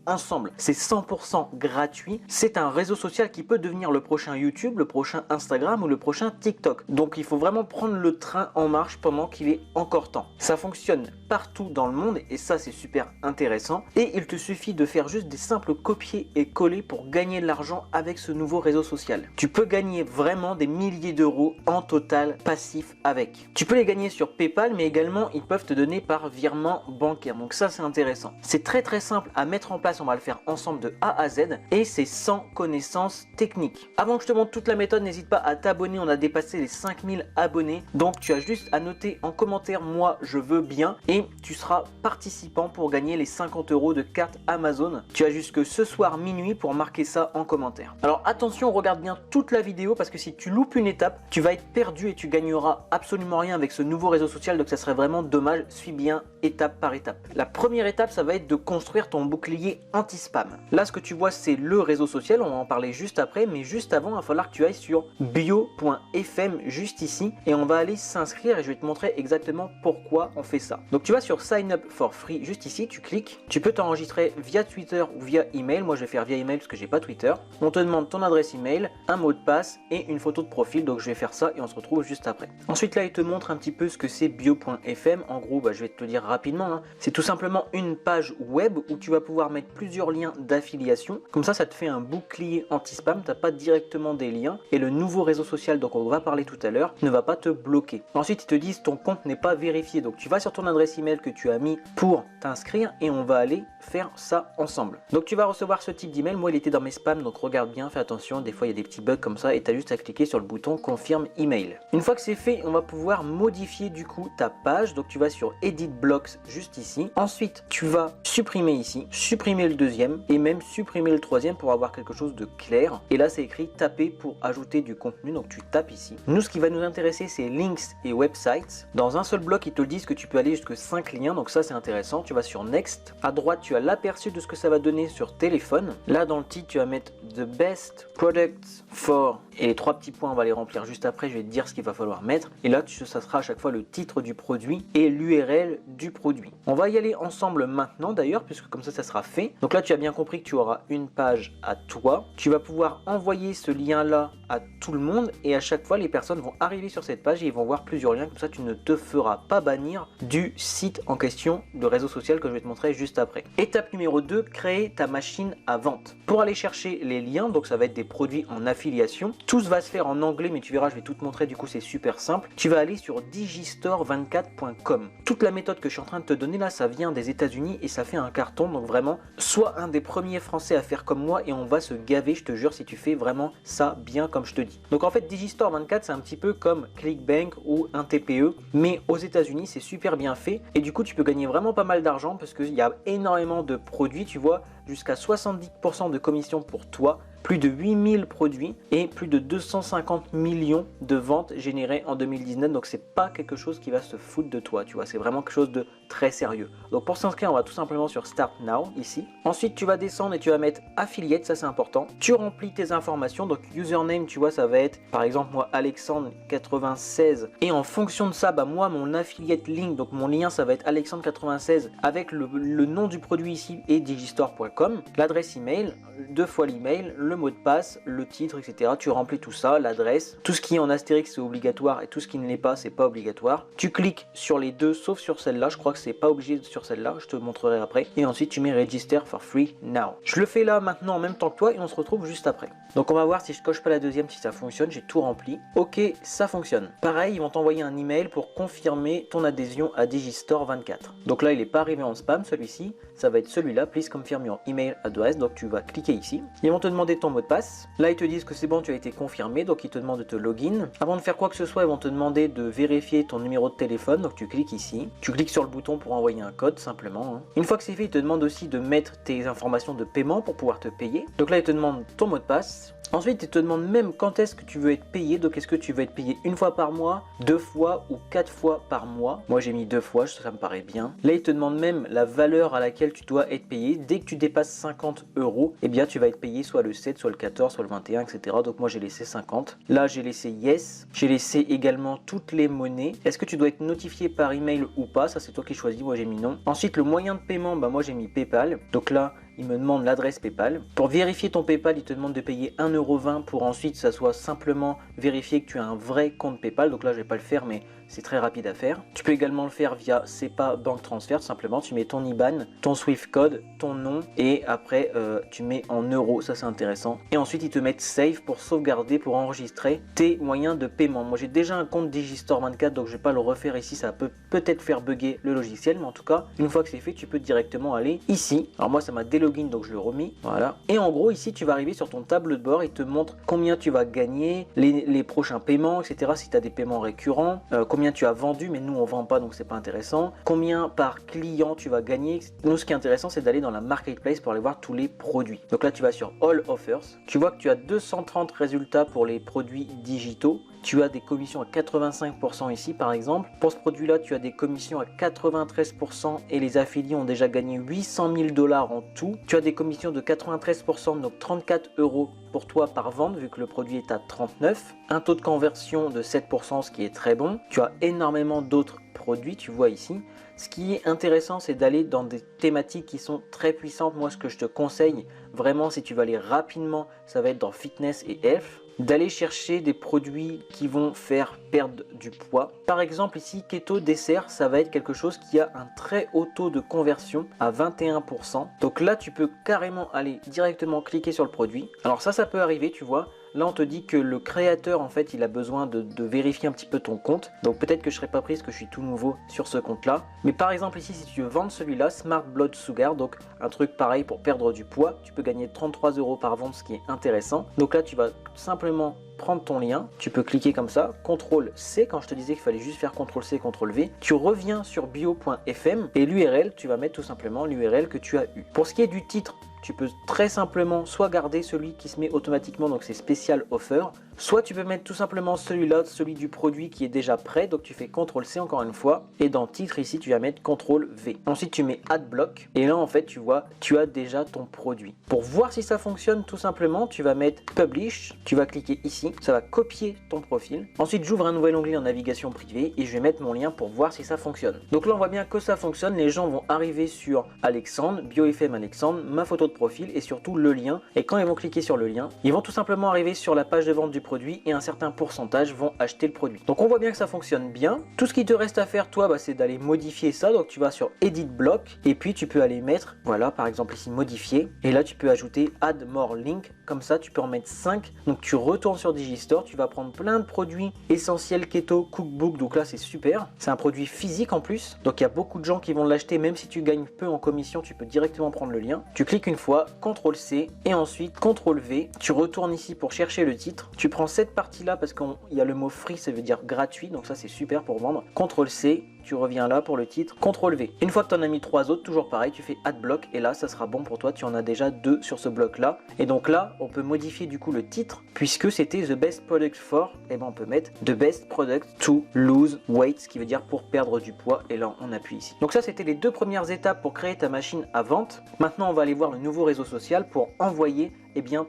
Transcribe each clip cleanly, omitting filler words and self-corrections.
ensemble. C'est 100% gratuit. C'est un réseau social qui peut devenir le prochain YouTube, le prochain Instagram ou le prochain TikTok. Donc il faut vraiment prendre le train en marche pendant qu'il est encore temps. Ça fonctionne partout dans le monde et ça c'est super intéressant. Et il te suffit de faire juste des simples copier et coller pour gagner de l'argent avec ce nouveau réseau social. Tu peux gagner vraiment des milliers d'euros en total passif avec. Tu peux les gagner sur PayPal, mais également ils peuvent te donner par virement bancaire. Donc ça c'est intéressant. C'est très simple à mettre en place, on va le faire ensemble de A à Z et c'est sans connaissance technique. Avant que je te montre toute la méthode, n'hésite pas à t'abonner, on a dépassé les 5000 abonnés. Donc tu as juste à noter en commentaire moi je veux bien et tu seras participant pour gagner les 50 € de carte Amazon. Tu as jusque ce soir minuit pour marquer ça en commentaire. Alors attention, regarde bien toute la vidéo parce que si tu loupes une étape, tu vas être perdu et tu gagneras absolument rien avec ce nouveau réseau social, donc ça serait vraiment dommage. Suis bien étape par étape. La première étape, ça va être de construire ton bouclier anti-spam. Là, ce que tu vois, c'est le réseau social, on va en parler juste après, mais juste avant, il va falloir que tu ailles sur bio.fm juste ici et on va aller s'inscrire et je vais te montrer exactement pourquoi on fait ça. Donc tu vas sur Sign Up for Free juste ici, tu cliques, tu peux t'enregistrer via Twitter ou via email. Moi, je vais faire via email parce que j'ai pas Twitter. On te demande ton adresse email, un mot de passe et une photo de profil, donc je vais faire ça et on se retrouve juste après. Ensuite là, il te montre un petit peu ce que c'est bio.fm. En gros, je vais te le dire rapidement, hein. C'est tout simplement une page web où tu vas pouvoir mettre plusieurs liens d'affiliation. Comme ça te fait un bouclier anti-spam, tu n'as pas directement des liens et le nouveau réseau social dont on va parler tout à l'heure ne va pas te bloquer. Ensuite, ils te disent ton compte n'est pas vérifié, donc tu vas sur ton adresse email que tu as mis pour t'inscrire et on va aller faire ça ensemble. Donc tu vas recevoir ce type d'email. Moi, il était dans mes spams, donc regarde bien, fais attention, des fois il y a des petits bugs comme ça et tu as juste à cliquer sur le bouton confirme email. Une fois que c'est fait, on va pouvoir modifier du coup ta page. Donc tu vas sur Edit Blocks juste ici. Ensuite, tu vas supprimer ici, supprimer le deuxième et même supprimer le troisième pour avoir quelque chose de clair. Et là, c'est écrit taper pour ajouter du contenu. Donc tu tapes ici. Nous, ce qui va nous intéresser, c'est links et websites. Dans un seul bloc, ils te le disent que tu peux aller jusqu'à 5 liens. Donc ça, c'est intéressant. Tu vas sur Next. À droite, tu as l'aperçu de ce que ça va donner sur téléphone. Là, dans le titre, tu vas mettre The Best Products for et les 3 petits points, on va les remplir juste après. Je vais te dire ce qu'il va falloir mettre. Et là, ça sera à chaque fois le titre du produit et l'URL du produit. On va y aller ensemble maintenant d'ailleurs, puisque comme ça sera fait. Donc là, tu as bien compris que tu auras une page à toi. Tu vas pouvoir envoyer ce lien-là à tout le monde et à chaque fois, les personnes vont arriver sur cette page et ils vont voir plusieurs liens. Comme ça, tu ne te feras pas bannir du site en question de réseau social que je vais te montrer juste après. Étape numéro 2, créer ta machine à vente. Pour aller chercher les liens, donc ça va être des produits en affiliation. Tout va se faire en anglais, mais tu verras, je vais tout te montrer, du coup c'est super simple. Tu vas aller sur digistore24.com. Toute la méthode que je suis en train de te donner là, ça vient des États-Unis et ça fait un carton. Donc vraiment, sois un des premiers Français à faire comme moi et on va se gaver, je te jure, si tu fais vraiment ça bien comme je te dis. Donc en fait, Digistore24, c'est un petit peu comme ClickBank ou un TPE, mais aux États-Unis, c'est super bien fait et du coup, tu peux gagner vraiment pas mal d'argent parce qu'il y a énormément de produits, tu vois, jusqu'à 70% de commission pour toi. Plus de 8000 produits et plus de 250 millions de ventes générées en 2019. Donc c'est pas quelque chose qui va se foutre de toi, tu vois, c'est vraiment quelque chose de très sérieux. Donc pour s'inscrire, on va tout simplement sur Start Now ici. Ensuite, tu vas descendre et tu vas mettre Affiliate, ça c'est important. Tu remplis tes informations, donc username, tu vois, ça va être par exemple moi Alexandre96 et en fonction de ça, moi mon affiliate link, donc mon lien ça va être Alexandre96 avec le nom du produit ici et digistore.com, l'adresse email, 2 fois l'email, le mot de passe, le titre, etc. Tu remplis tout ça, l'adresse, tout ce qui est en astérix c'est obligatoire et tout ce qui ne l'est pas c'est pas obligatoire. Tu cliques sur les deux sauf sur celle-là, je crois que c'est pas obligé sur celle-là, je te montrerai après. Et ensuite tu mets Register for free now. Je le fais là maintenant en même temps que toi et on se retrouve juste après. Donc on va voir si je coche pas la deuxième, si ça fonctionne, j'ai tout rempli. Ok, ça fonctionne. Pareil, ils vont t'envoyer un email pour confirmer ton adhésion à Digistore24. Donc là il n'est pas arrivé en spam celui-ci, ça va être celui-là, please confirm your email address. Donc tu vas cliquer ici. Ils vont te demander ton mot de passe. Là ils te disent que c'est bon, tu as été confirmé, donc ils te demandent de te login. Avant de faire quoi que ce soit, ils vont te demander de vérifier ton numéro de téléphone, donc tu cliques ici. Tu cliques sur le bouton pour envoyer un code simplement. Une fois que c'est fait, ils te demandent aussi de mettre tes informations de paiement pour pouvoir te payer. Donc là ils te demandent ton mot de passe. Ensuite, ils te demandent même quand est-ce que tu veux être payé. Donc, est-ce que tu veux être payé une fois par mois, 2 fois ou 4 fois par mois? Moi, j'ai mis 2 fois, ça me paraît bien. Là, ils te demandent même la valeur à laquelle tu dois être payé. Dès que tu dépasses 50 €, eh bien, tu vas être payé soit le 7, soit le 14, soit le 21, etc. Donc, moi, j'ai laissé 50. Là, j'ai laissé yes. J'ai laissé également toutes les monnaies. Est-ce que tu dois être notifié par email ou pas? Ça, c'est toi qui choisis. Moi, j'ai mis non. Ensuite, le moyen de paiement, moi, j'ai mis PayPal. Donc là, il me demande l'adresse PayPal. Pour vérifier ton PayPal, il te demande de payer 1,20 € pour ensuite ça soit simplement vérifier que tu as un vrai compte PayPal. Donc là, je vais pas le faire, mais c'est très rapide à faire. Tu peux également le faire via SEPA Bank Transfer, simplement tu mets ton IBAN, ton Swift code, ton nom et après tu mets en euros, ça c'est intéressant. Et ensuite ils te mettent Save pour sauvegarder, pour enregistrer tes moyens de paiement. Moi j'ai déjà un compte Digistore 24 donc je vais pas le refaire ici, ça peut peut-être faire bugger le logiciel, mais en tout cas une fois que c'est fait tu peux directement aller ici. Alors moi ça m'a délogin donc je le remis, voilà. Et en gros ici tu vas arriver sur ton tableau de bord, il te montre combien tu vas gagner, les prochains paiements, etc. Si tu as des paiements récurrents, combien tu as vendu, mais nous on vend pas donc c'est pas intéressant, combien par client tu vas gagner. Nous ce qui est intéressant c'est d'aller dans la marketplace pour aller voir tous les produits. Donc là tu vas sur All Offers, tu vois que tu as 230 résultats pour les produits digitaux. Tu as des commissions à 85% ici par exemple. Pour ce produit là tu as des commissions à 93% et les affiliés ont déjà gagné 800 000 $ en tout. Tu as des commissions de 93% donc 34 € pour toi par vente vu que le produit est à 39. Un taux de conversion de 7% ce qui est très bon. Tu as énormément d'autres produits, tu vois ici. Ce qui est intéressant c'est d'aller dans des thématiques qui sont très puissantes. Moi ce que je te conseille vraiment si tu vas aller rapidement ça va être dans fitness et health, d'aller chercher des produits qui vont faire perdre du poids. Par exemple ici keto dessert, ça va être quelque chose qui a un très haut taux de conversion à 21%. Donc là tu peux carrément aller directement cliquer sur le produit. Alors ça peut arriver, tu vois. Là on te dit que le créateur en fait il a besoin de vérifier un petit peu ton compte. Donc peut-être que je ne serai pas pris parce que je suis tout nouveau sur ce compte là. Mais par exemple ici si tu veux vendre celui-là, Smart Blood Sugar, donc un truc pareil pour perdre du poids, tu peux gagner 33 € par vente, ce qui est intéressant. Donc là tu vas simplement prendre ton lien, tu peux cliquer comme ça, CTRL C, quand je te disais qu'il fallait juste faire CTRL C, CTRL V, tu reviens sur bio.fm et l'URL, tu vas mettre tout simplement l'URL que tu as eu. Pour ce qui est du titre, tu peux très simplement soit garder celui qui se met automatiquement, donc c'est spécial offer, soit tu peux mettre tout simplement celui-là, celui du produit qui est déjà prêt, donc tu fais CTRL C encore une fois, et dans titre ici tu vas mettre CTRL V. Ensuite tu mets Adblock, et là en fait tu vois, tu as déjà ton produit. Pour voir si ça fonctionne tout simplement, tu vas mettre Publish, tu vas cliquer ici, ça va copier ton profil. Ensuite j'ouvre un nouvel onglet en navigation privée, et je vais mettre mon lien pour voir si ça fonctionne. Donc là on voit bien que ça fonctionne, les gens vont arriver sur Alexandre, BioFM Alexandre, ma photo de profil et surtout le lien, et quand ils vont cliquer sur le lien, ils vont tout simplement arriver sur la page de vente du produit et un certain pourcentage vont acheter le produit. Donc on voit bien que ça fonctionne bien. Tout ce qui te reste à faire toi c'est d'aller modifier ça. Donc tu vas sur Edit Block et puis tu peux aller mettre, voilà par exemple ici modifier, et là tu peux ajouter Add More Link, comme ça tu peux en mettre 5. Donc tu retournes sur Digistore, tu vas prendre plein de produits essentiels keto cookbook, donc là c'est super, c'est un produit physique en plus, donc il y a beaucoup de gens qui vont l'acheter. Même si tu gagnes peu en commission, tu peux directement prendre le lien, tu cliques une fois, CTRL C et ensuite CTRL V, tu retournes ici pour chercher le titre, tu prends cette partie là parce qu'il y a le mot free, ça veut dire gratuit, donc ça c'est super pour vendre, CTRL C, tu reviens là pour le titre, CTRL V. Une fois que tu en as mis 3 autres, toujours pareil, tu fais Add Block et là ça sera bon pour toi, tu en as déjà 2 sur ce bloc là. Et donc là on peut modifier du coup le titre, puisque c'était The Best Product for, et ben on peut mettre The Best Product to Lose Weight, ce qui veut dire pour perdre du poids, et là on appuie ici. Donc ça c'était les 2 premières étapes pour créer ta machine à vente. Maintenant on va aller voir le nouveau réseau social pour envoyer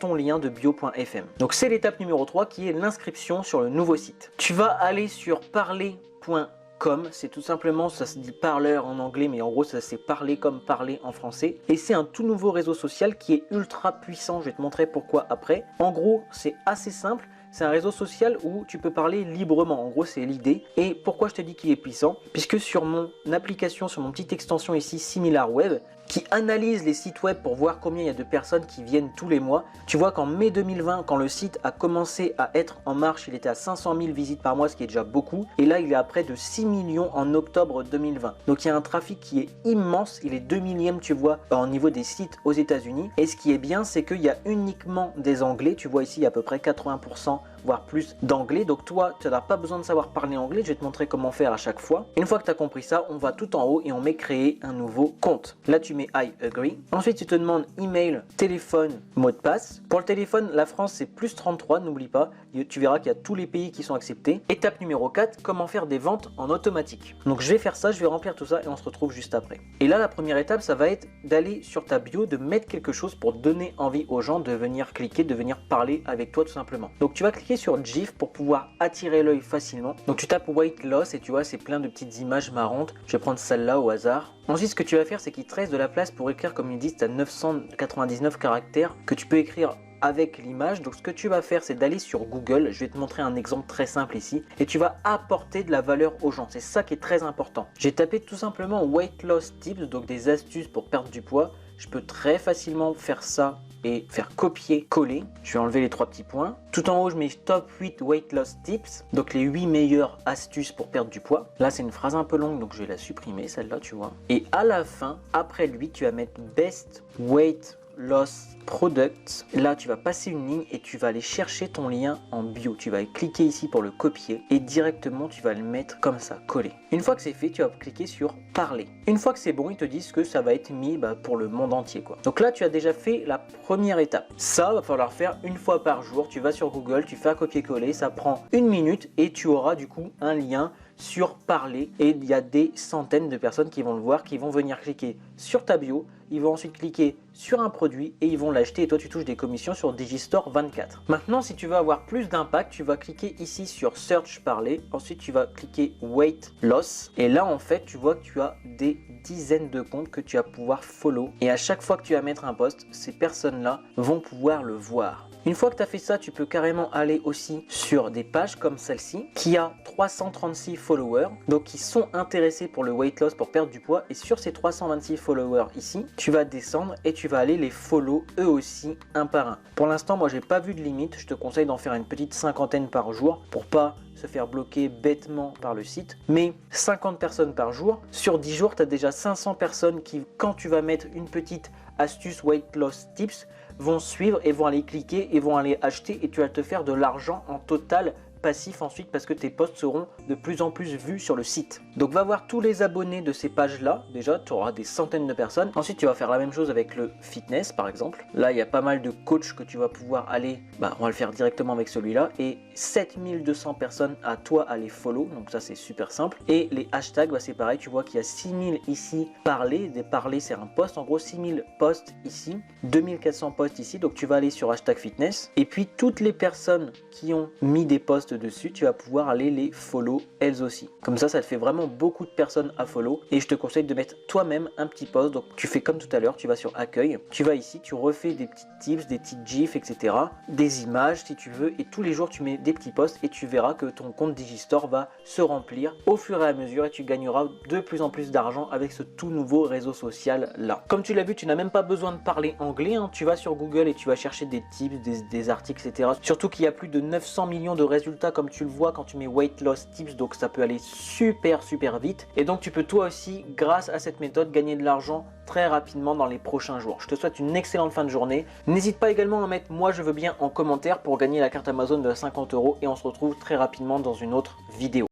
ton lien de bio.fm. Donc c'est l'étape numéro 3 qui est l'inscription sur le nouveau site. Tu vas aller sur parler.com, c'est tout simplement, ça se dit parleur en anglais, mais en gros ça c'est parler comme parler en français. Et c'est un tout nouveau réseau social qui est ultra puissant, je vais te montrer pourquoi après. En gros c'est assez simple. C'est un réseau social où tu peux parler librement, en gros c'est l'idée. Et pourquoi je te dis qu'il est puissant? Puisque sur mon application, sur mon petite extension ici, SimilarWeb, qui analyse les sites web pour voir combien il y a de personnes qui viennent tous les mois. Tu vois qu'en mai 2020, quand le site a commencé à être en marche, il était à 500 000 visites par mois, ce qui est déjà beaucoup. Et là, il est à près de 6 millions en octobre 2020. Donc il y a un trafic qui est immense. Il est 2 millième, tu vois, au niveau des sites aux États-Unis. Et ce qui est bien, c'est qu'il y a uniquement des Anglais. Tu vois ici, il y a à peu près 80%, voire plus d'anglais. Donc toi, tu n'as pas besoin de savoir parler anglais. Je vais te montrer comment faire à chaque fois. Une fois que tu as compris ça, on va tout en haut et on met créer un nouveau compte. Là, tu mets I agree. Ensuite, tu te demandes email, téléphone, mot de passe. Pour le téléphone, la France, c'est plus 33, n'oublie pas. Tu verras qu'il y a tous les pays qui sont acceptés. Étape numéro 4, comment faire des ventes en automatique. Donc, je vais faire ça, je vais remplir tout ça et on se retrouve juste après. Et là, la première étape, ça va être d'aller sur ta bio, de mettre quelque chose pour donner envie aux gens de venir cliquer, de venir parler avec toi tout simplement. Donc, tu vas cliquer cliquer sur GIF pour pouvoir attirer l'œil facilement. Donc tu tapes weight loss et tu vois c'est plein de petites images marrantes. Je vais prendre celle-là au hasard. Ensuite ce que tu vas faire c'est qu'il te reste de la place pour écrire, comme ils disent, tu as 999 caractères que tu peux écrire avec l'image. Donc ce que tu vas faire c'est d'aller sur Google, je vais te montrer un exemple très simple ici, et tu vas apporter de la valeur aux gens, c'est ça qui est très important. J'ai tapé tout simplement weight loss tips, donc des astuces pour perdre du poids. Je peux très facilement faire ça et faire copier-coller. Je vais enlever les 3 petits points. Tout en haut, je mets top 8 weight loss tips, donc les 8 meilleures astuces pour perdre du poids. Là, c'est une phrase un peu longue, donc je vais la supprimer, celle-là, tu vois. Et à la fin, après lui, tu vas mettre best weight loss products. Là tu vas passer une ligne et tu vas aller chercher ton lien en bio. Tu vas cliquer ici pour le copier et directement tu vas le mettre comme ça, coller. Une fois que c'est fait, tu vas cliquer sur parler. Une fois que c'est bon, ils te disent que ça va être mis pour le monde entier quoi. Donc là tu as déjà fait la première étape. Ça va falloir faire une fois par jour. Tu vas sur Google, tu fais un copier-coller, ça prend 1 minute et tu auras du coup un lien sur parler et il y a des centaines de personnes qui vont le voir, qui vont venir cliquer sur ta bio, ils vont ensuite cliquer sur un produit et ils vont l'acheter et toi tu touches des commissions sur Digistore 24. Maintenant si tu veux avoir plus d'impact, tu vas cliquer ici sur Search Parler, ensuite tu vas cliquer Weight Loss et là en fait tu vois que tu as des dizaines de comptes que tu vas pouvoir follow et à chaque fois que tu vas mettre un post, ces personnes là vont pouvoir le voir. Une fois que tu as fait ça, tu peux carrément aller aussi sur des pages comme celle-ci qui a 336 followers, donc qui sont intéressés pour le weight loss, pour perdre du poids. Et sur ces 326 followers ici, tu vas descendre et tu vas aller les follow eux aussi un par un. Pour l'instant, moi j'ai pas vu de limite, je te conseille d'en faire une petite cinquantaine par jour pour pas se faire bloquer bêtement par le site, mais 50 personnes par jour, sur 10 jours, tu as déjà 500 personnes qui, quand tu vas mettre une petite astuce weight loss tips, vont suivre et vont aller cliquer et vont aller acheter et tu vas te faire de l'argent en total passif ensuite parce que tes posts seront de plus en plus vus sur le site. Donc va voir tous les abonnés de ces pages là, déjà tu auras des centaines de personnes. Ensuite tu vas faire la même chose avec le fitness par exemple. Là il y a pas mal de coachs que tu vas pouvoir aller, on va le faire directement avec celui-là et 7200 personnes à toi à les follow, donc ça c'est super simple. Et les hashtags, c'est pareil, tu vois qu'il y a 6000 ici parler, des parler c'est un post, en gros 6000 posts ici, 2400 posts ici, donc tu vas aller sur hashtag fitness et puis toutes les personnes qui ont mis des posts dessus, tu vas pouvoir aller les follow elles aussi. Comme ça, ça te fait vraiment beaucoup de personnes à follow et je te conseille de mettre toi-même un petit post. Donc tu fais comme tout à l'heure, tu vas sur accueil, tu vas ici, tu refais des petits tips, des petites gifs, etc. Des images si tu veux et tous les jours tu mets des petits posts et tu verras que ton compte Digistore va se remplir au fur et à mesure et tu gagneras de plus en plus d'argent avec ce tout nouveau réseau social là. Comme tu l'as vu, tu n'as même pas besoin de parler anglais, hein. Tu vas sur Google et tu vas chercher des tips, des articles, etc. Surtout qu'il y a plus de 900 millions de résultats comme tu le vois quand tu mets weight loss tips, donc ça peut aller super vite et donc tu peux toi aussi grâce à cette méthode gagner de l'argent très rapidement dans les prochains jours. Je te souhaite une excellente fin de journée. N'hésite pas également à mettre moi je veux bien en commentaire pour gagner la carte Amazon de 50 € et on se retrouve très rapidement dans une autre vidéo.